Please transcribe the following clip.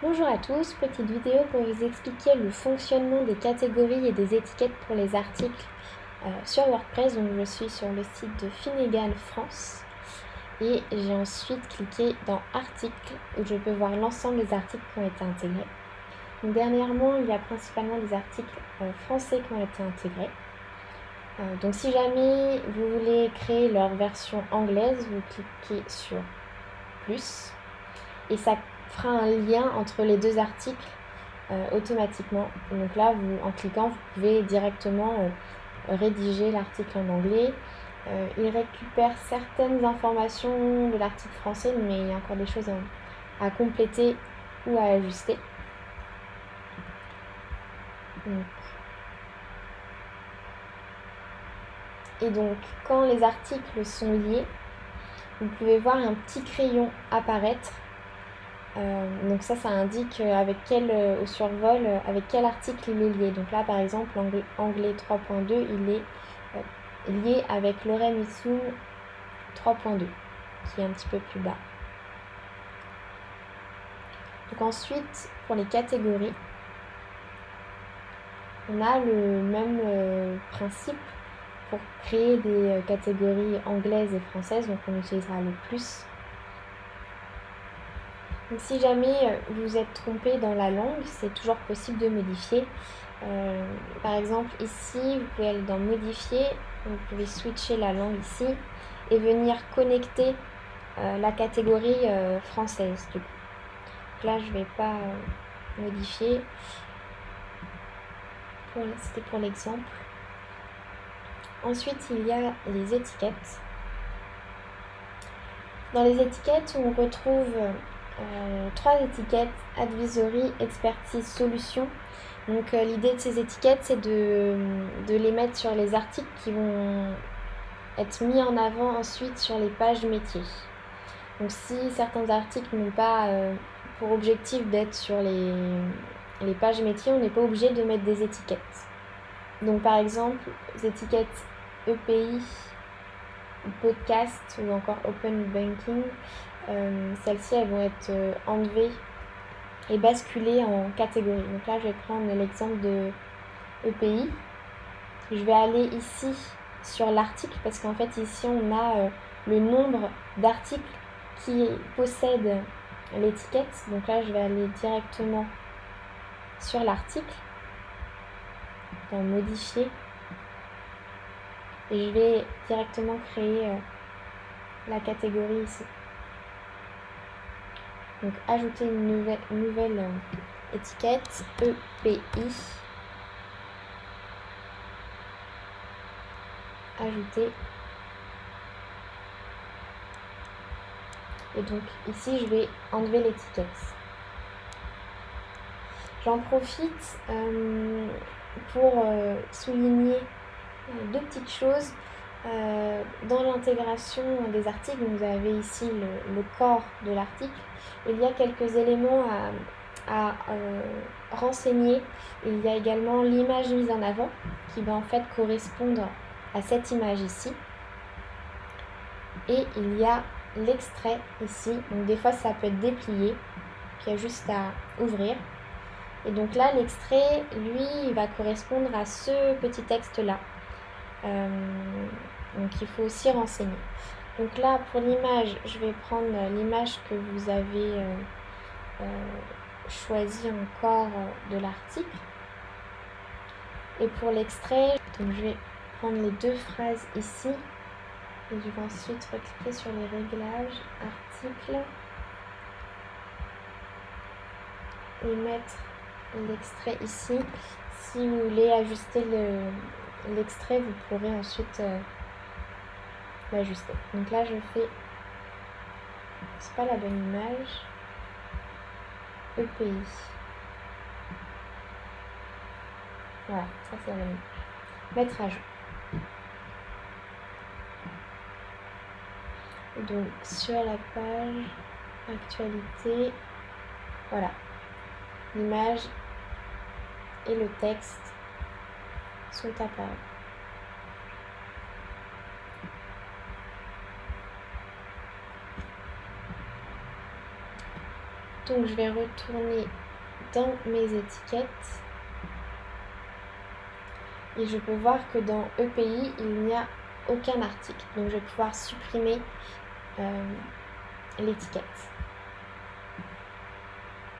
Bonjour à tous, petite vidéo pour vous expliquer le fonctionnement des catégories et des étiquettes pour les articles sur WordPress. Donc je suis sur le site de Finegal France et j'ai ensuite cliqué dans Articles où je peux voir l'ensemble des articles qui ont été intégrés. Donc dernièrement, il y a principalement des articles français qui ont été intégrés. Donc si jamais vous voulez créer leur version anglaise, vous cliquez sur plus et ça fera un lien entre les deux articles automatiquement. Donc là, en cliquant, vous pouvez directement rédiger l'article en anglais. Il récupère certaines informations de l'article français, mais il y a encore des choses à compléter ou à ajuster. Et donc, quand les articles sont liés, vous pouvez voir un petit crayon apparaître. Donc ça indique au survol avec quel article il est lié. Donc là, par exemple, anglais 3.2, il est lié avec Lorem Ipsum 3.2, qui est un petit peu plus bas. Donc ensuite, pour les catégories, on a le même principe pour créer des catégories anglaises et françaises. Donc on utilisera le plus. Donc si jamais vous vous êtes trompé dans la langue, c'est toujours possible de modifier. Par exemple ici, vous pouvez aller dans modifier, vous pouvez switcher la langue ici et venir connecter la catégorie française du coup. Donc là je ne vais pas modifier, c'était pour l'exemple. Ensuite il y a les étiquettes. Dans les étiquettes on retrouve 3 étiquettes: advisory, expertise, solution. Donc l'idée de ces étiquettes, c'est de les mettre sur les articles qui vont être mis en avant ensuite sur les pages métiers. Donc si certains articles n'ont pas pour objectif d'être sur les pages métiers, on n'est pas obligé de mettre des étiquettes. Donc par exemple, les étiquettes EPI, podcast ou encore Open Banking, celles-ci elles vont être enlevées et basculer en catégorie. Donc là, je vais prendre l'exemple de EPI. Je vais aller ici sur l'article parce qu'en fait, ici, on a le nombre d'articles qui possèdent l'étiquette. Donc là, je vais aller directement sur l'article, dans modifier, et je vais directement créer la catégorie ici. Donc ajouter une nouvelle étiquette, EPI, ajouter. Et donc ici je vais enlever l'étiquette. J'en profite pour souligner 2 petites choses. Dans l'intégration des articles, vous avez ici le corps de l'article. Il y a quelques éléments à renseigner. Il y a également l'image mise en avant qui va en fait correspondre à cette image ici. Et il y a l'extrait ici. Donc des fois ça peut être déplié, puis il y a juste à ouvrir. Et donc là l'extrait, lui, il va correspondre à ce petit texte là. Donc il faut aussi renseigner. Donc là pour l'image, je vais prendre l'image que vous avez choisie encore de l'article. Et pour l'extrait, donc je vais prendre les 2 phrases ici. Et je vais ensuite recliquer sur les réglages, articles, et mettre l'extrait ici. Si vous voulez ajuster l'extrait, vous pourrez ensuite l'ajuster. Donc là, je fais, c'est pas la bonne image, EPI. Voilà, ça c'est la bonne image. Mettre à jour. Donc sur la page actualité, voilà, l'image et le texte sont apparus. Donc je vais retourner dans mes étiquettes et je peux voir que dans EPI, il n'y a aucun article. Donc je vais pouvoir supprimer l'étiquette.